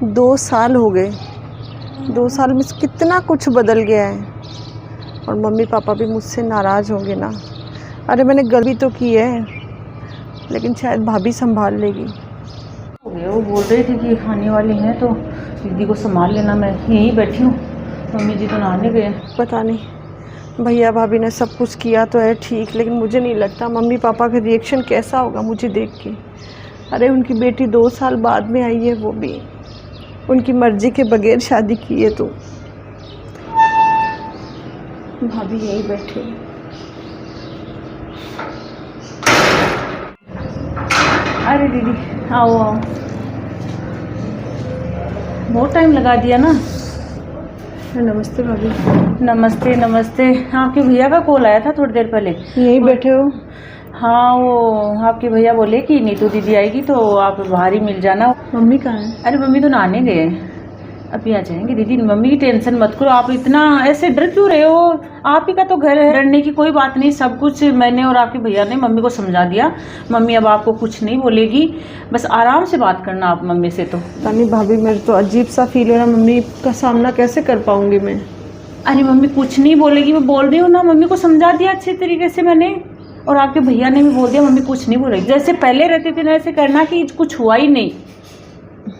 2 साल हो गए। 2 साल में कितना कुछ बदल गया है और मम्मी पापा भी मुझसे नाराज़ होंगे ना। अरे मैंने गलती तो की है, लेकिन शायद भाभी संभाल लेगी। वो बोल रही थी कि आने वाली हैं तो दीदी को संभाल लेना, मैं यहीं बैठी हूँ, मम्मी जी तो नहाने गए। पता नहीं भैया भाभी ने सब कुछ किया तो है ठीक, लेकिन मुझे नहीं लगता मम्मी पापा का रिएक्शन कैसा होगा मुझे देख के। अरे उनकी बेटी 2 साल बाद में आई है, वो भी उनकी मर्जी के बगैर शादी की है। तो भाभी यहीं बैठे। अरे दीदी आओ आओ, बहुत टाइम लगा दिया ना। नमस्ते भाभी। नमस्ते नमस्ते। आपके भैया का कॉल आया था थोड़ी देर पहले। यहीं बैठे हो? हाँ, वो आपके भैया बोले कि नीतू दीदी आएगी तो आप बाहर ही मिल जाना। मम्मी कहाँ है? अरे मम्मी तो नहाने गए, अभी आ जाएंगे। दीदी मम्मी की टेंशन मत करो, आप इतना ऐसे डर क्यों रहे हो? आप ही का तो घर है, डरने की कोई बात नहीं। सब कुछ मैंने और आपके भैया ने मम्मी को समझा दिया। मम्मी अब आपको कुछ नहीं बोलेगी, बस आराम से बात करना आप मम्मी से। तो तानी भाभी मेरे तो अजीब सा फील हो रहा है, मम्मी का सामना कैसे कर पाऊंगी मैं? अरे मम्मी कुछ नहीं बोलेगी, मैं बोल रही हूँ ना, मम्मी को समझा दिया अच्छे तरीके से मैंने, और आपके भैया ने भी बोल दिया मम्मी कुछ नहीं बोलेगी। जैसे पहले रहते थे ना ऐसे करना कि कुछ हुआ ही नहीं,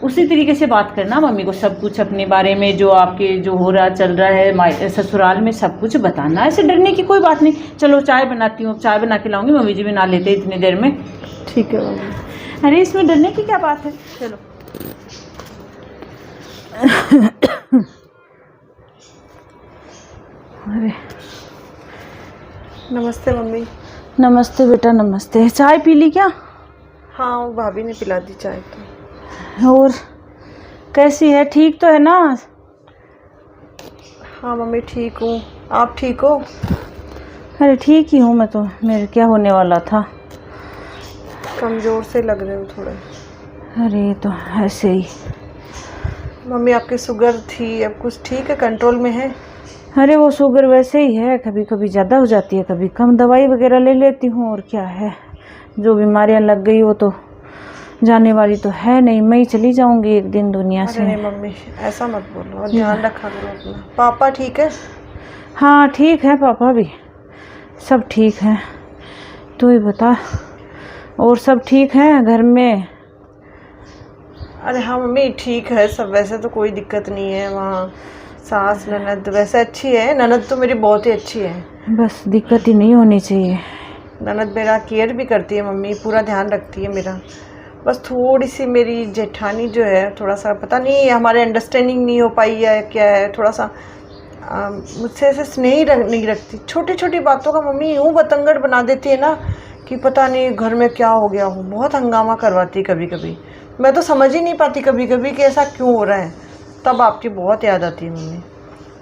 उसी तरीके से बात करना मम्मी को। सब कुछ अपने बारे में जो आपके जो हो रहा चल रहा है ससुराल में सब कुछ बताना, ऐसे डरने की कोई बात नहीं। चलो चाय बनाती हूँ, चाय बना के लाऊंगी, मम्मी जी भी ना लेते इतनी देर में। ठीक है मम्मी। अरे इसमें डरने की क्या बात है, चलो। अरे नमस्ते मम्मी। नमस्ते बेटा नमस्ते। चाय पी ली क्या? हाँ वो भाभी ने पिला दी चाय। तो और कैसी है, ठीक तो है ना? हाँ मम्मी ठीक हूँ, आप ठीक हो? अरे ठीक ही हूँ मैं तो, मेरे क्या होने वाला था। कमज़ोर से लग रहे हो थोड़े। अरे तो ऐसे ही। मम्मी आपकी शुगर थी, अब कुछ ठीक है, कंट्रोल में है? अरे वो शुगर वैसे ही है, कभी कभी ज़्यादा हो जाती है, कभी कम। दवाई वगैरह ले लेती हूँ, और क्या है, जो बीमारियाँ लग गई वो तो जाने वाली तो है नहीं। मैं ही चली जाऊंगी एक दिन दुनिया से। नहीं मम्मी ऐसा मत बोलो, और ध्यान रखा करो अपना। पापा ठीक है? हाँ ठीक है, पापा भी सब ठीक है। तू ही बता, और सब ठीक है घर में? अरे हाँ मम्मी ठीक है सब, वैसे तो कोई दिक्कत नहीं है। वहाँ सास ननद वैसे अच्छी है, ननद तो मेरी बहुत ही अच्छी है। बस दिक्कत ही नहीं होनी चाहिए। ननद मेरा केयर भी करती है मम्मी, पूरा ध्यान रखती है मेरा। बस थोड़ी सी मेरी जेठानी जो है, थोड़ा सा पता नहीं हमारे अंडरस्टैंडिंग नहीं हो पाई है क्या है, थोड़ा सा मुझसे ऐसे स्नेह नहीं रखती। छोटी छोटी बातों का मम्मी यूँ बतंगड़ बना देती है ना कि पता नहीं घर में क्या हो गया हो। बहुत हंगामा करवाती है कभी कभी, मैं तो समझ ही नहीं पाती कभी कभी कि ऐसा क्यों हो रहा है। तब आपकी बहुत याद आती है मम्मी।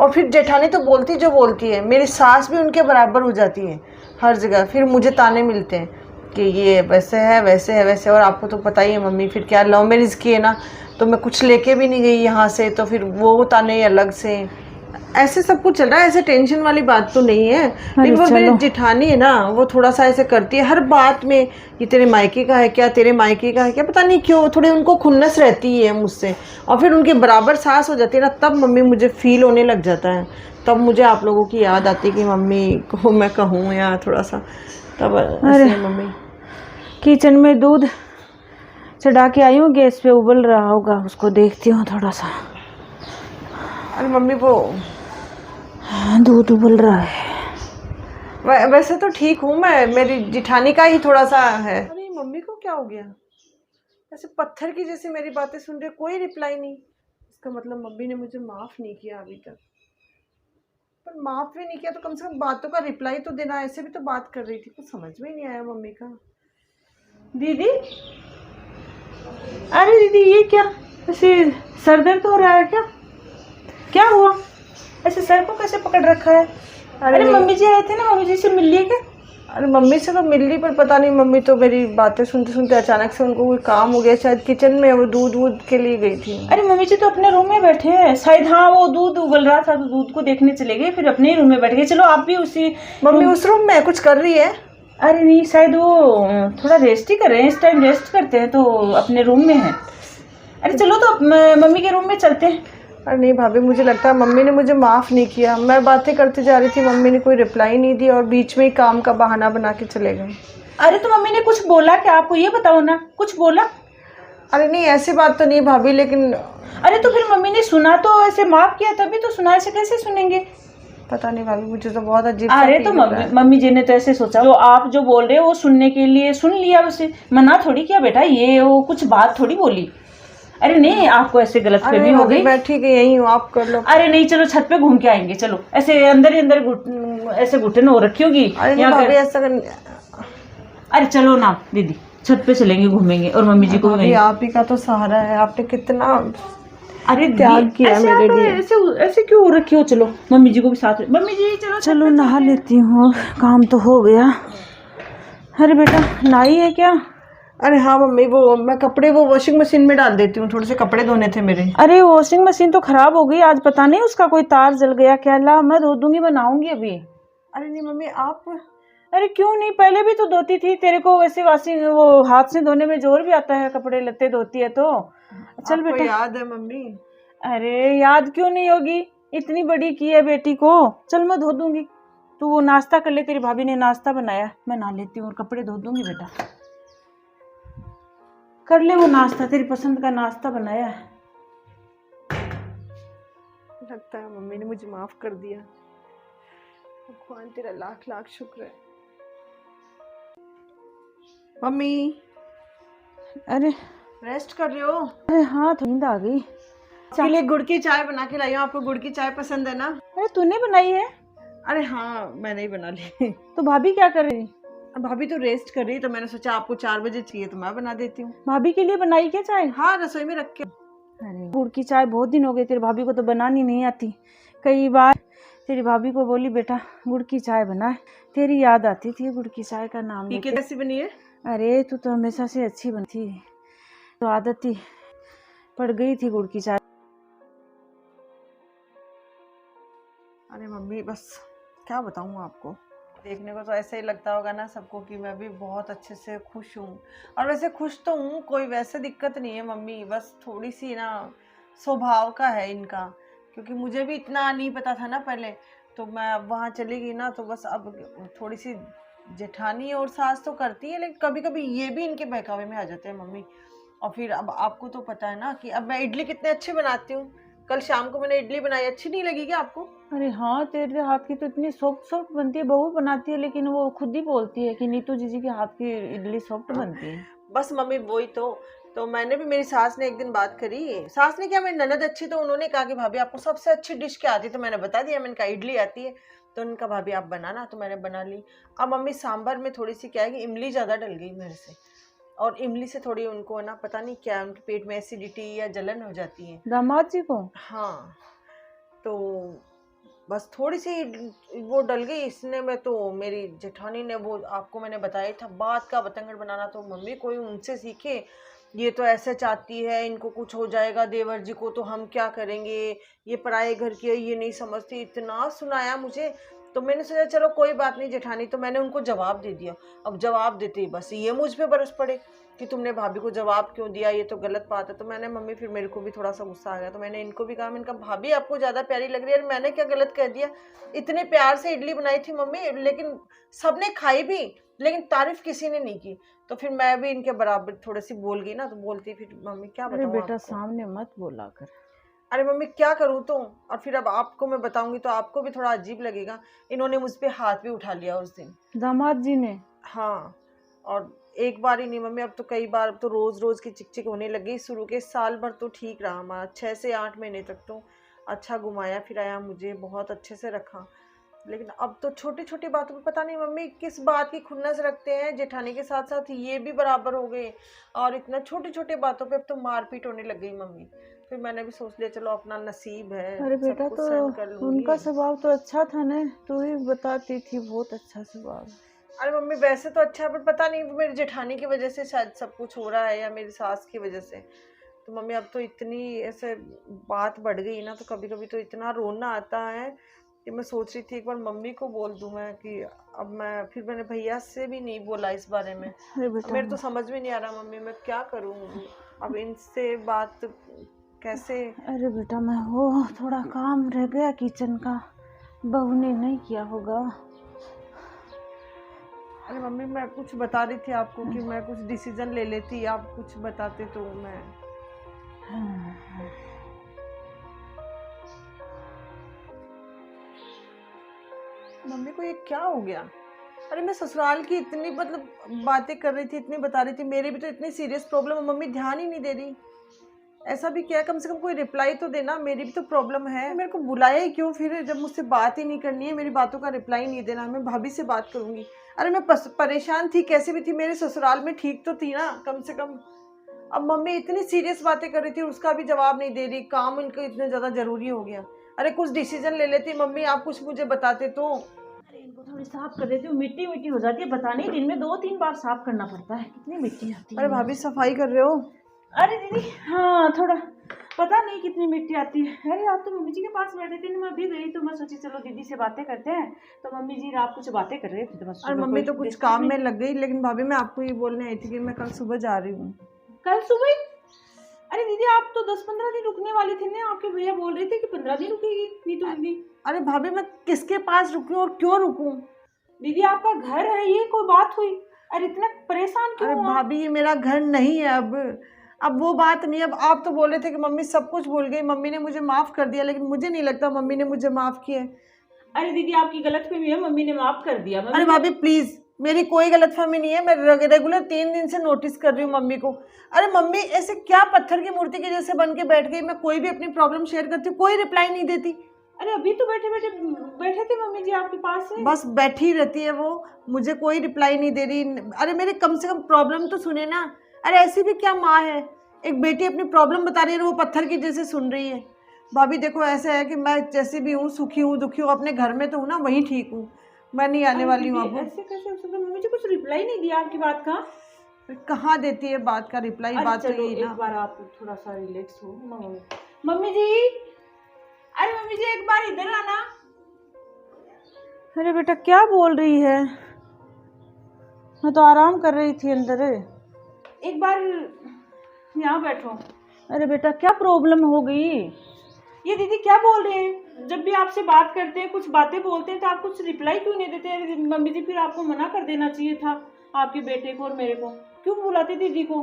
और फिर जेठानी तो बोलती जो बोलती है, मेरी सास भी उनके बराबर हो जाती है हर जगह। फिर मुझे ताने मिलते हैं कि ये वैसे है वैसे है वैसे। और आपको तो पता ही है मम्मी, फिर क्या लव मैरिज की है ना, तो मैं कुछ लेके भी नहीं गई यहाँ से, तो फिर वो ताने अलग से। ऐसे सब कुछ चल रहा है, ऐसे टेंशन वाली बात तो नहीं है। लेकिन वो मेरी जेठानी है ना, वो थोड़ा सा ऐसे करती है हर बात में, ये तेरे मायके का है क्या, तेरे मायके का है क्या, पता नहीं क्यों थोड़ी उनको खुन्नस रहती है मुझसे। और फिर उनके बराबर सास हो जाती है ना, तब मम्मी मुझे फील होने लग जाता है। तब मुझे आप लोगों की याद आती है कि मम्मी को मैं कहूँ या थोड़ा सा, तब ऐसे मम्मी। किचन में दूध चढ़ा के आई हूँ, गैस पे उबल रहा होगा, उसको देखती हूँ थोड़ा सा। अरे मम्मी वो दूध उबल रहा है। वैसे तो ठीक हूँ मैं, मेरी जिठानी का ही थोड़ा सा है। अरे मम्मी को क्या हो गया, ऐसे पत्थर की जैसे मेरी बातें सुन रहे, कोई रिप्लाई नहीं। इसका मतलब मम्मी ने मुझे माफ़ नहीं किया अभी तक। पर माफ़ भी नहीं किया तो कम से कम बातों का रिप्लाई तो देना। ऐसे भी तो बात कर रही थी, कुछ समझ में ही नहीं आया मम्मी का। दीदी, अरे दीदी ये क्या, ऐसे सर दर्द हो रहा है क्या? क्या हुआ, ऐसे सर को कैसे पकड़ रखा है? अरे मम्मी जी आए थे ना, मम्मी जी से मिल लिए क्या? अरे मम्मी से तो मिल ली, पर पता नहीं मम्मी तो मेरी बातें सुनते सुनते अचानक से उनको कोई काम हो गया, शायद किचन में वो दूध के लिए गई थी। अरे मम्मी जी तो अपने रूम में बैठे हैं शायद। हाँ वो दूध उबल रहा था तो दूध को देखने चले गए, फिर अपने रूम में बैठ गए। चलो आप भी उसी। मम्मी उस रूम में कुछ कर रही है? अरे नहीं, शायद वो थोड़ा रेस्ट ही कर रहे हैं, इस टाइम रेस्ट करते हैं तो अपने रूम में है। अरे चलो तो मम्मी के रूम में चलते हैं। अरे नहीं भाभी, मुझे लगता है मम्मी ने मुझे माफ़ नहीं किया। मैं बातें करते जा रही थी, मम्मी ने कोई रिप्लाई नहीं दी और बीच में ही काम का बहाना बना के चले गए। अरे तो मम्मी ने कुछ बोला क्या आपको, ये बताओ ना, कुछ बोला? अरे नहीं, ऐसी बात तो नहीं भाभी, लेकिन अरे तो फिर मम्मी ने सुना तो ऐसे माफ किया, तभी तो सुना, ऐसे कैसे सुनेंगे? पता नहीं भाभी, मुझे तो बहुत अजीब सा अरे तो फील हो रहा है। मम्मी जी ने तो ऐसे सोचा, जो आप जो बोल रहे हो वो सुनने के लिए सुन लिया, उसे मना थोड़ी किया बेटा, ये वो कुछ बात थोड़ी बोली। अरे नहीं, आपको ऐसे गलत अरे फहमी हो गई। मैं ठीक है, यही हूँ, आप कर लो। अरे नहीं, चलो छत पे घूम के आएंगे, चलो। ऐसे अंदर ही अंदर ऐसे घुटन हो रखी होगी। अरे नहीं भाभी, ऐसा अरे चलो ना दीदी, छत पे चलेंगे, घूमेंगे, और मम्मी जी को भी भाभी आप ही का तो सहारा है, आपने कितना अरे त्याग किया मेरे लिए। ऐसे ऐसे क्यों हो रखी हो? चलो मम्मी जी को भी साथ, मम्मी जी चलो नहा लेती हूँ, काम तो हो गया। अरे बेटा नहाई है क्या? अरे हाँ मम्मी, वो मैं कपड़े वो वॉशिंग मशीन में डाल देती हूँ, थोड़े से कपड़े धोने थे मेरे। अरे वॉशिंग मशीन तो खराब हो गई आज, पता नहीं उसका कोई तार जल गया क्या। ला मैं धो दूंगी, बनाऊंगी अभी। अरे नहीं मम्मी आप। अरे क्यों नहीं, पहले भी तो धोती थी, तेरे को वैसे वॉशिंग वो हाथ से धोने में जोर भी आता है, कपड़े लत्ते धोती है तो। चल बेटा, याद है मम्मी? अरे याद क्यों नहीं होगी, इतनी बड़ी की है बेटी को। चल मैं धो दूंगी, तू वो नाश्ता कर ले, तेरी भाभी ने नाश्ता बनाया, मैं नहा लेती हूँ और कपड़े धो दूंगी। बेटा कर ले वो नाश्ता, तेरी पसंद का नाश्ता बनाया है। लगता है मम्मी ने मुझे माफ कर दिया। भगवान तेरा लाख लाख शुक्र है। मम्मी अरे रेस्ट कर रहे हो? अरे हाँ, तो नींद आ गई। आपके लिए गुड़ की चाय बना के लाई हूँ, आपको गुड़ की चाय पसंद है ना? अरे तूने बनाई है? अरे हाँ, मैंने ही बना ली। तो भाभी क्या कर रही? भाभी तो रेस्ट कर रही है, तो मैंने सोचा आपको 4 बजे चाहिए तो मैं बना देती हूँ। भाभी के लिए बनाई क्या चाय? हाँ, रसोई में रख के। अरे गुड़ की चाय बहुत दिन हो गए, तेरी भाभी को तो बनानी नहीं आती। कई बार तेरी भाभी को बोली बेटा गुड़ की चाय बना, तेरी याद आती थी गुड़ की चाय का नाम लेके। कैसी बनी है? अरे तू तो हमेशा से अच्छी बनती, तो आदत ही पड़ गई थी गुड़ की चाय। अरे मम्मी बस क्या बताऊँ आपको, देखने को तो ऐसा ही लगता होगा ना सबको कि मैं भी बहुत अच्छे से खुश हूँ। और वैसे खुश तो हूँ, कोई वैसे दिक्कत नहीं है मम्मी, बस थोड़ी सी ना स्वभाव का है इनका, क्योंकि मुझे भी इतना नहीं पता था ना पहले। तो मैं अब वहाँ चली गई ना, तो बस अब थोड़ी सी जेठानी और सास तो करती है, लेकिन कभी कभी ये भी इनके बहकावे में आ जाते हैं मम्मी। और फिर अब आपको तो पता है ना कि अब मैं इडली कितने अच्छे बनाती हूँ। कल शाम को मैंने इडली बनाई, अच्छी नहीं लगी क्या आपको? अरे हाँ, तेरे हाथ की तो इतनी सॉफ्ट सॉफ्ट बनती है, बहू बनाती है, लेकिन वो खुद ही बोलती है कि नीतू जीजी के हाथ की इडली सॉफ्ट बनती है। बस मम्मी वही तो मैंने भी, मेरी सास ने एक दिन बात करी, सास ने क्या, मेरी ननद अच्छी, तो उन्होंने कहा कि भाभी आपको सबसे अच्छी डिश क्या आती है? तो मैंने बता दिया, मैंने कहा इडली आती है। तो उनका भाभी आप बनाना, तो मैंने बना ली। अब मम्मी सांभर में थोड़ी सी क्या है कि इमली ज़्यादा डल गई मेरे से, और इमली से थोड़ी उनको ना पता नहीं क्या, उनके पेट में एसिडिटी या जलन हो जाती है। दामाद जी को? हाँ, तो बस थोड़ी सी वो डल गई इसने में। तो मेरी जेठानी ने, वो आपको मैंने बताया था बात का बतंगड़ बनाना, तो मम्मी कोई उनसे सीखे, ये तो ऐसे चाहती है, इनको कुछ हो जाएगा देवर जी को तो हम क्या करेंगे, ये पराए घर की है, ये नहीं समझती, इतना सुनाया मुझे। तो मैंने सोचा चलो कोई बात नहीं जेठानी, तो मैंने उनको जवाब दे दिया। अब जवाब देते ही बस ये मुझ पे बरस पड़े कि तुमने भाभी को जवाब क्यों दिया, ये तो गलत बात है। तो मैंने मम्मी, फिर मेरे को भी थोड़ा सा गुस्सा आ गया, तो मैंने इनको भी कहा, मैंने कहा भाभी आपको ज़्यादा प्यारी लग रही है, मैंने क्या गलत कह दिया? इतने प्यार से इडली बनाई थी मम्मी, लेकिन सबने खाई भी, लेकिन तारीफ किसी ने नहीं की। तो फिर मैं भी इनके बराबर थोड़ी सी बोल गई ना, तो बोलती फिर मम्मी क्या बताऊँ अरे बेटा आपको? सामने मत बोला कर। अरे मम्मी क्या करूँ तो? और फिर अब आपको मैं बताऊंगी तो आपको भी थोड़ा अजीब लगेगा, इन्होंने मुझ पे हाथ भी उठा लिया उस दिन। दामाद जी ने? हाँ, और एक बार ही नहीं मम्मी, अब तो कई बार, अब तो रोज़ रोज़ की चिक चिक होने लगी। शुरू के साल भर तो ठीक रहा हमारा, 6 से 8 महीने तक तो अच्छा घुमाया फिराया, मुझे बहुत अच्छे से रखा। लेकिन अब तो छोटी छोटी बातों पे पता नहीं मम्मी किस बात की खुन्नस रखते हैं, जेठानी के साथ साथ ये भी बराबर हो गए, और इतना छोटी छोटी बातों पे अब तो मारपीट होने लग गई मम्मी। फिर मैंने भी सोच लिया चलो अपना नसीब है, अरे सब बेटा कुछ तो सहन कर लूंगी। उनका स्वभाव तो अच्छा था ना, तू ही बताती थी बहुत अच्छा स्वभाव। अरे मम्मी वैसे तो अच्छा है, पर पता नहीं मेरी जेठानी की वजह से शायद सब कुछ हो रहा है, या मेरी सास की वजह से। तो मम्मी अब तो इतनी ऐसे बात बढ़ गई ना, तो कभी कभी तो इतना रोना आता है कि मैं सोच रही थी एक बार मम्मी को बोल दूं मैं कि अब मैं, फिर मैंने भैया से भी नहीं बोला इस बारे में। अरे बेटा मेरे तो समझ में नहीं आ रहा मम्मी, मैं क्या करूं? अब इनसे बात कैसे? अरे बेटा मैं वो थोड़ा काम रह गया किचन का, बहू ने नहीं किया होगा। अरे मम्मी मैं कुछ बता रही थी आपको कि मैं कुछ डिसीजन ले लेती, आप कुछ बताते तो मैं। मम्मी को ये क्या हो गया? अरे मैं ससुराल की इतनी मतलब बातें कर रही थी, इतनी बता रही थी, मेरी भी तो इतनी सीरियस प्रॉब्लम है, मम्मी ध्यान ही नहीं दे रही। ऐसा भी क्या, कम से कम कोई रिप्लाई तो देना, मेरी भी तो प्रॉब्लम है। मेरे को बुलाया ही क्यों फिर, जब मुझसे बात ही नहीं करनी है, मेरी बातों का रिप्लाई नहीं देना। मैं भाभी से बात करूंगी। अरे मैं परेशान थी, कैसे भी थी, मेरे ससुराल में ठीक तो थी ना कम से कम। अब मम्मी इतनी सीरियस बातें कर रही थी, उसका भी जवाब नहीं दे रही, काम इनको इतना ज़्यादा ज़रूरी हो गया। अरे कुछ डिसीजन ले लेती मम्मी, आप कुछ मुझे बताते तो। अरे इनको थोड़ी साफ कर देती हूँ, मिट्टी मिट्टी हो जाती है, बताने दिन में 2-3 बार साफ करना पड़ता है, कितनी मिट्टी आती है। अरे भाभी सफाई कर रहे हो? अरे दीदी हाँ थोड़ा पता नहीं कितनी मिट्टी आती है। अरे आप तो मम्मी जी के पास बैठे थे, मैं अभी गई तो मैं सोची चलो दीदी से बातें करते हैं, तो मम्मी जी आप कुछ बातें कर रहे थे तो बस। अरे मम्मी तो कुछ काम में लग गई, लेकिन भाभी मैं आपको ये बोलने आई थी कि मैं कल सुबह जा रही हूँ। कल सुबह? अरे दीदी आप तो 10-15 दिन रुकने वाली थी ना, आपके भैया बोल रहे थे कि 15 दिन रुकेगी नीतू दीदी। अरे भाभी मैं किसके पास रुकूं और क्यों रुकूं? दीदी आपका घर है, ये कोई बात हुई? अरे इतना परेशान क्यों? अरे भाभी ये मेरा घर नहीं है अब वो बात नहीं। अब आप तो बोल रहे थे कि मम्मी सब कुछ भूल गई, मम्मी ने मुझे माफ कर दिया, लेकिन मुझे नहीं लगता मम्मी ने मुझे माफ किया। अरे दीदी आपकी गलतफहमी है, मम्मी ने माफ कर दिया। अरे भाभी प्लीज, मेरी कोई गलतफहमी नहीं है, मैं रेगुलर 3 दिन से नोटिस कर रही हूँ मम्मी को। अरे मम्मी ऐसे क्या पत्थर की मूर्ति के जैसे बन के बैठ गई? मैं कोई भी अपनी प्रॉब्लम शेयर करती हूँ, कोई रिप्लाई नहीं देती। अरे अभी तो बैठे थे मम्मी जी आपके पास है। बस बैठी रहती है वो, मुझे कोई रिप्लाई नहीं दे रही। अरे मेरे कम से कम प्रॉब्लम तो सुने ना। अरे ऐसी भी क्या माँ है, एक बेटी अपनी प्रॉब्लम बता रही है और वो पत्थर की जैसे सुन रही है। भाभी देखो ऐसा है कि मैं जैसे भी हूँ, सुखी हूँ दुखी हूँ, अपने घर में तो हूँ ना, वहीं ठीक हूँ, मैं नहीं आने वाली हूँ अब। ऐसे कैसे हो सकता है? मम्मी जी कुछ रिप्लाई नहीं दिया आपकी बात का? कहाँ देती है बात का रिप्लाई? बात तो यही ना। एक बार आप थोड़ा सा रिलैक्स हो। मम्मी जी, अरे मम्मी जी एक बार इधर आना। अरे बेटा क्या बोल रही है? मैं तो आराम कर रही थी अंदर। एक बार यहाँ बैठो। अरे बेटा क्या प्रॉब्लम हो गई? ये दीदी क्या बोल रहे हैं? जब भी आपसे बात करते हैं, कुछ बातें बोलते हैं तो आप कुछ रिप्लाई क्यों नहीं देते? अरे मम्मी जी फिर आपको मना कर देना चाहिए था, आपके बेटे को और मेरे को क्यों बुलाते दीदी को?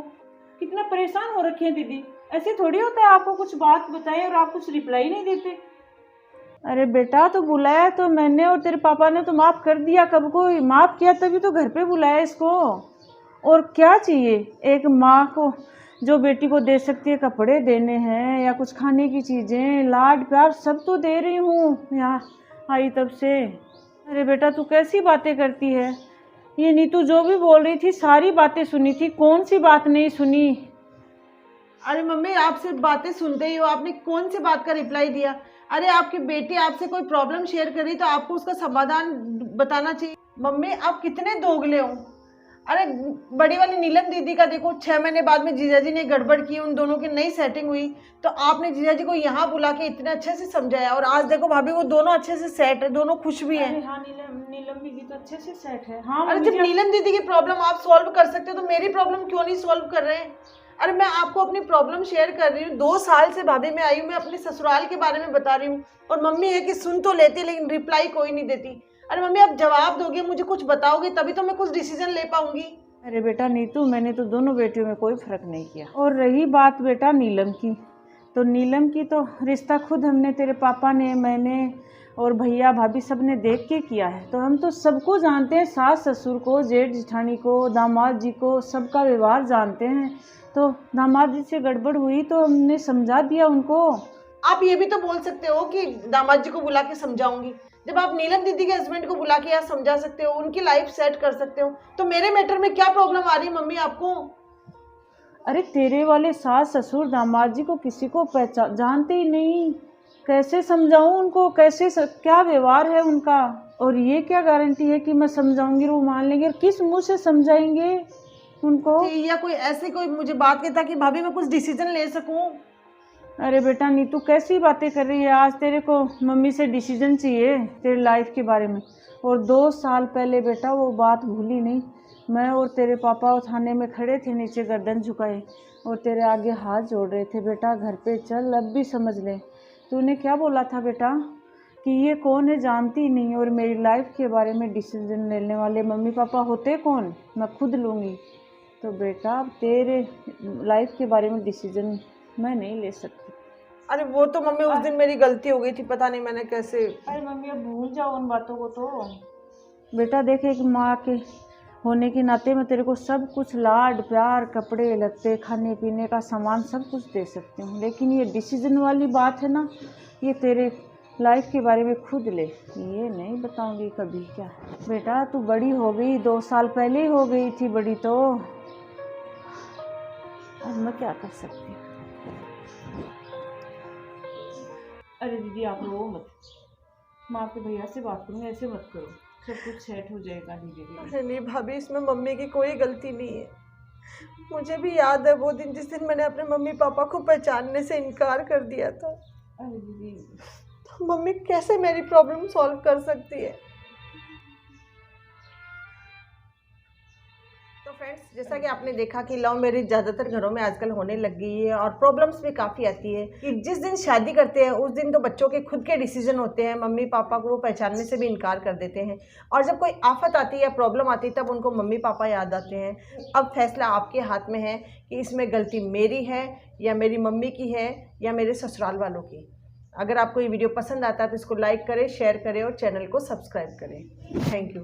कितना परेशान हो रखे हैं दीदी, ऐसे थोड़ी होता है आपको कुछ बात बताए और आप कुछ रिप्लाई नहीं देते। अरे बेटा तो बुलाया तो मैंने और तेरे पापा ने तो माफ़ कर दिया, कब को माफ़ किया तभी तो घर पे बुलाया इसको। और क्या चाहिए एक माँ को जो बेटी को दे सकती है? कपड़े देने हैं या कुछ खाने की चीज़ें, लाड प्यार सब तो दे रही हूँ यहाँ आई तब से। अरे बेटा तू कैसी बातें करती है? ये नीतू जो भी बोल रही थी सारी बातें सुनी थी, कौन सी बात नहीं सुनी? अरे मम्मी आप सिर्फ बातें सुनते ही हो, आपने कौन सी बात का रिप्लाई दिया? अरे आपकी बेटी आपसे कोई प्रॉब्लम शेयर करी तो आपको उसका समाधान बताना चाहिए। मम्मी आप कितने दोगले हो। अरे बड़ी वाली नीलम दीदी का देखो, 6 महीने बाद में जीजाजी ने गड़बड़ की, उन दोनों की नई सेटिंग हुई तो आपने जीजाजी को यहाँ बुला के इतने अच्छे से समझाया, और आज देखो भाभी वो दोनों अच्छे से सेट है, दोनों खुश भी हैं। हाँ नीलम दीदी तो अच्छे से सेट है। हाँ अरे जब नीलम दीदी की प्रॉब्लम आप सॉल्व कर सकते हो तो मेरी प्रॉब्लम क्यों नहीं सॉल्व कर रहे हैं? अरे मैं आपको अपनी प्रॉब्लम शेयर कर रही हूँ, 2 साल से भाभी मैं आई हूँ, मैं अपने ससुराल के बारे में बता रही हूँ, और मम्मी है कि सुन तो लेती लेकिन रिप्लाई कोई नहीं देती। अरे मम्मी आप जवाब दोगे, मुझे कुछ बताओगे तभी तो मैं कुछ डिसीजन ले पाऊंगी। अरे बेटा नीतू मैंने तो दोनों बेटियों में कोई फ़र्क नहीं किया। और रही बात बेटा नीलम की, तो नीलम की तो रिश्ता खुद हमने, तेरे पापा ने, मैंने और भैया भाभी सब ने देख के किया है, तो हम तो सबको जानते हैं, सास ससुर को, जेठ जेठानी को, दामाद जी को, सबका व्यवहार जानते हैं। तो दामाद जी से गड़बड़ हुई तो हमने समझा दिया उनको। आप ये भी तो बोल सकते हो कि दामाद जी को बुला के समझाऊंगी, जब आप नीलम दीदी के हस्बैंड को बुला के यहाँ समझा सकते हो, उनकी लाइफ सेट कर सकते हो, तो मेरे मैटर में क्या प्रॉब्लम आ रही है मम्मी आपको? अरे तेरे वाले सास ससुर दामाद जी को किसी को पहचान जानते ही नहीं, कैसे समझाऊं उनको? क्या व्यवहार है उनका? और ये क्या गारंटी है कि मैं समझाऊंगी वो मान लेंगे? और किस मुंह से समझाएंगे उनको? या कोई ऐसी कोई मुझे बात कहता कि भाभी मैं कुछ डिसीजन ले सकूं। अरे बेटा नीतू कैसी बातें कर रही है? आज तेरे को मम्मी से डिसीजन चाहिए तेरे लाइफ के बारे में, और 2 साल पहले बेटा वो बात भूली नहीं। मैं और तेरे पापा थाने में खड़े थे, नीचे गर्दन झुकाए और तेरे आगे हाथ जोड़ रहे थे, बेटा घर पे चल, अब भी समझ ले। तूने क्या बोला था बेटा कि ये कौन है, जानती नहीं, और मेरी लाइफ के बारे में डिसीजन लेने वाले मम्मी पापा होते कौन, मैं खुद लूँगी। तो बेटा तेरे लाइफ के बारे में डिसीजन मैं नहीं ले सकती। अरे वो तो मम्मी उस दिन मेरी गलती हो गई थी, पता नहीं मैंने कैसे। अरे मम्मी अब भूल जाओ उन बातों को। तो बेटा देखे कि माँ के होने के नाते मैं तेरे को सब कुछ, लाड प्यार, कपड़े लत्ते, खाने पीने का सामान सब कुछ दे सकती हूँ, लेकिन ये डिसीजन वाली बात है ना, ये तेरे लाइफ के बारे में खुद ले, ये नहीं बताऊंगी कभी। क्या बेटा तू बड़ी हो गई, 2 साल पहले ही हो गई थी बड़ी, तो अब मैं क्या कर सकती हूँ। अरे दीदी आप रो मत, मैं आपके भैया से बात करूँगी, ऐसे मत करो, सब कुछ सेट हो जाएगा धीरे धीरे। अरे नहीं भाभी, इसमें मम्मी की कोई गलती नहीं है। मुझे भी याद है वो दिन जिस दिन मैंने अपने मम्मी पापा को पहचानने से इनकार कर दिया था। अरे दीदी तो मम्मी कैसे मेरी प्रॉब्लम सॉल्व कर सकती है। तो फ्रेंड्स, जैसा कि आपने देखा कि लव मैरिज ज़्यादातर घरों में आजकल होने लग गई है और प्रॉब्लम्स भी काफ़ी आती है कि जिस दिन शादी करते हैं उस दिन तो बच्चों के खुद के डिसीजन होते हैं, मम्मी पापा को वो पहचानने से भी इनकार कर देते हैं, और जब कोई आफत आती है या प्रॉब्लम आती है तब उनको मम्मी पापा याद आते हैं। अब फैसला आपके हाथ में है कि इसमें गलती मेरी है या मेरी मम्मी की है या मेरे ससुराल वालों की। अगर आपको ये वीडियो पसंद आता है तो इसको लाइक करें, शेयर करें और चैनल को सब्सक्राइब करें। Thank you.